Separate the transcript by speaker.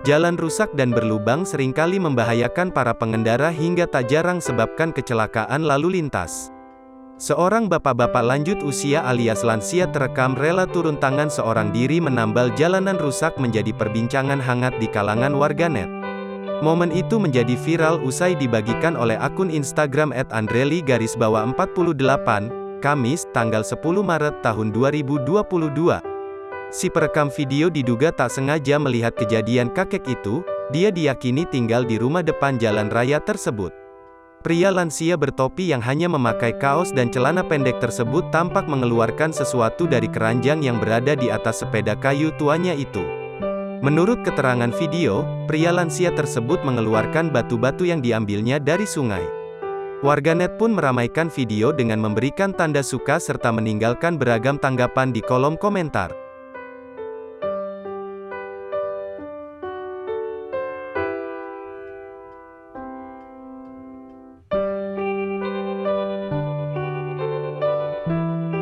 Speaker 1: Jalan rusak dan berlubang seringkali membahayakan para pengendara hingga tak jarang sebabkan kecelakaan lalu lintas. Seorang bapak-bapak lanjut usia alias lansia terekam rela turun tangan seorang diri menambal jalanan rusak menjadi perbincangan hangat di kalangan warganet. Momen itu menjadi viral usai dibagikan oleh akun Instagram @andreli_48, Kamis, tanggal 10 Maret tahun 2022. Si perekam video diduga tak sengaja melihat kejadian kakek itu. Dia diyakini tinggal di rumah depan jalan raya tersebut. Pria lansia bertopi yang hanya memakai kaos dan celana pendek tersebut tampak mengeluarkan sesuatu dari keranjang yang berada di atas sepeda kayu tuanya itu. Menurut keterangan video, pria lansia tersebut mengeluarkan batu-batu yang diambilnya dari sungai. Warganet pun meramaikan video dengan memberikan tanda suka serta meninggalkan beragam tanggapan di kolom komentar.